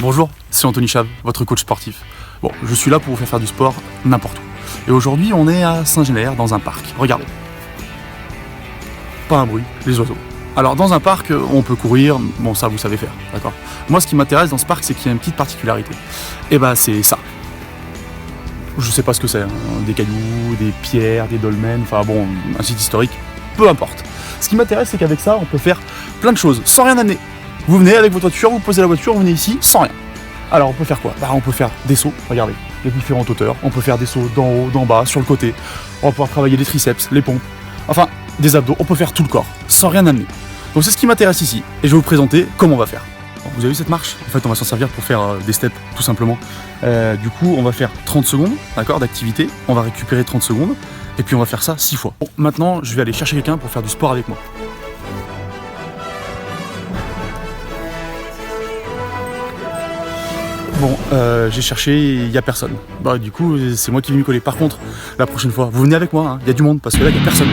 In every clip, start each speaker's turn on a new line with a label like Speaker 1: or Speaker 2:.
Speaker 1: Bonjour, c'est Anthony Chave, votre coach sportif. Bon, je suis là pour vous faire du sport n'importe où. Et aujourd'hui, on est à Saint-Génélaire, dans un parc. Regardez. Pas un bruit, les oiseaux. Alors, dans un parc, on peut courir, bon, ça vous savez faire, d'accord? Moi, ce qui m'intéresse dans ce parc, c'est qu'il y a une petite particularité. Et bah, c'est ça. Je sais pas ce que c'est, hein. Des cailloux, des pierres, des dolmens, enfin bon, un site historique, peu importe. Ce qui m'intéresse, c'est qu'avec ça, on peut faire plein de choses, sans rien amener. Vous venez avec votre voiture, vous posez la voiture, vous venez ici, sans rien. Alors, on peut faire quoi? Bah, on peut faire des sauts, regardez, il y a différentes hauteurs. On peut faire des sauts d'en haut, d'en bas, sur le côté. On va pouvoir travailler les triceps, les pompes, enfin, des abdos. On peut faire tout le corps, sans rien amener. Donc, c'est ce qui m'intéresse ici. Et je vais vous présenter comment on va faire. Vous avez vu cette marche? En fait, on va s'en servir pour faire des steps, tout simplement. Du coup, on va faire 30 secondes, d'accord, d'activité. On va récupérer 30 secondes. Et puis, on va faire ça 6 fois. Bon, maintenant, je vais aller chercher quelqu'un pour faire du sport avec moi. Bon, j'ai cherché, il n'y a personne. Bah, du coup, c'est moi qui vais m'y coller. Par contre, la prochaine fois, vous venez avec moi, hein. Il y a du monde, parce que là, il n'y a personne.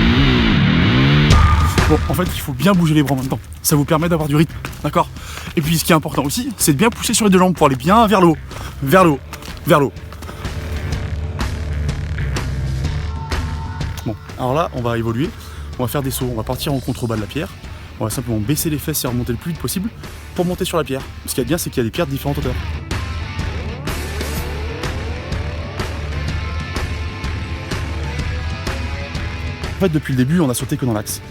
Speaker 1: Bon, en fait, il faut bien bouger les bras en même temps. Ça vous permet d'avoir du rythme, d'accord? Et puis, ce qui est important aussi, c'est de bien pousser sur les deux jambes pour aller bien vers le haut, vers le haut, vers le haut. Bon, alors là, on va évoluer. On va faire des sauts. On va partir en contrebas de la pierre. On va simplement baisser les fesses et remonter le plus vite possible pour monter sur la pierre. Ce qui est bien, c'est qu'il y a des pierres de différentes hauteurs. En fait, depuis le début, on a sauté que dans l'axe.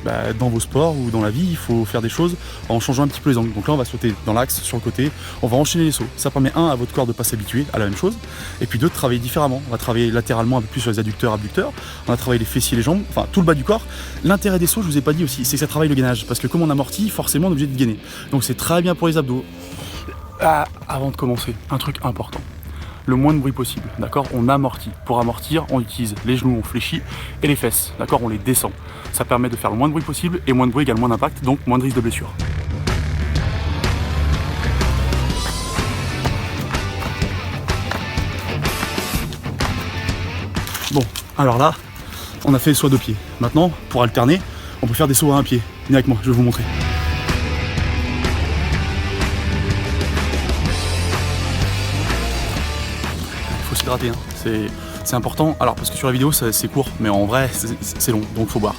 Speaker 1: Dans vos sports ou dans la vie, il faut faire des choses en changeant un petit peu les angles. Donc là, on va sauter dans l'axe, sur le côté. On va enchaîner les sauts. Ça permet, un, à votre corps de ne pas s'habituer à la même chose. Et puis deux, de travailler différemment. On va travailler latéralement un peu plus sur les adducteurs, abducteurs. On va travailler les fessiers, les jambes, enfin tout le bas du corps. L'intérêt des sauts, je vous ai pas dit aussi, c'est que ça travaille le gainage. Parce que comme on amortit, forcément, on est obligé de gainer. Donc c'est très bien pour les abdos. Avant de commencer, un truc important. Le moins de bruit possible, d'accord? On amortit. Pour amortir, on utilise les genoux, on fléchit, et les fesses, d'accord? On les descend. Ça permet de faire le moins de bruit possible, et moins de bruit égale moins d'impact, donc moins de risque de blessure. Bon, alors là, on a fait les sauts à deux pieds. Maintenant, pour alterner, on peut faire des sauts à un pied. Venez avec moi, je vais vous montrer. Faut s'hydrater, hein. C'est important. Alors parce que sur la vidéo c'est court, mais en vrai c'est long, donc faut boire.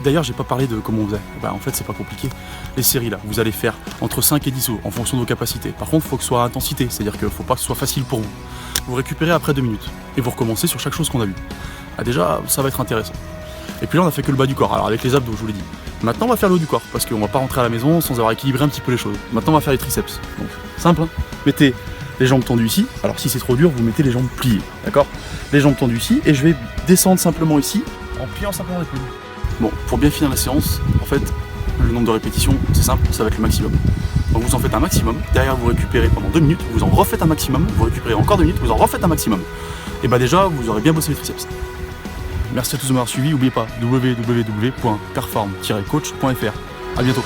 Speaker 1: D'ailleurs j'ai pas parlé de comment on faisait. En fait c'est pas compliqué. Les séries là, vous allez faire entre 5 et 10 sauts en fonction de vos capacités. Par contre il faut que ce soit à intensité, c'est-à-dire qu'il faut pas que ce soit facile pour vous. Vous récupérez après 2 minutes et vous recommencez sur chaque chose qu'on a vu. Déjà ça va être intéressant. Et puis là on a fait que le bas du corps, alors avec les abdos je vous l'ai dit. Maintenant on va faire le haut du corps, parce qu'on va pas rentrer à la maison sans avoir équilibré un petit peu les choses. Maintenant on va faire les triceps. Donc simple, hein. Mettez les jambes tendues ici. Alors si c'est trop dur, vous mettez les jambes pliées, d'accord? Les jambes tendues ici, et je vais descendre simplement ici, en pliant simplement les coudes. Bon, pour bien finir la séance, en fait, le nombre de répétitions, c'est simple, ça va être le maximum. Donc vous en faites un maximum, derrière vous récupérez pendant 2 minutes, vous en refaites un maximum, vous récupérez encore 2 minutes, vous en refaites un maximum. Et déjà, vous aurez bien bossé les triceps. Merci à tous de m'avoir suivi, n'oubliez pas, www.perform-coach.fr. À bientôt.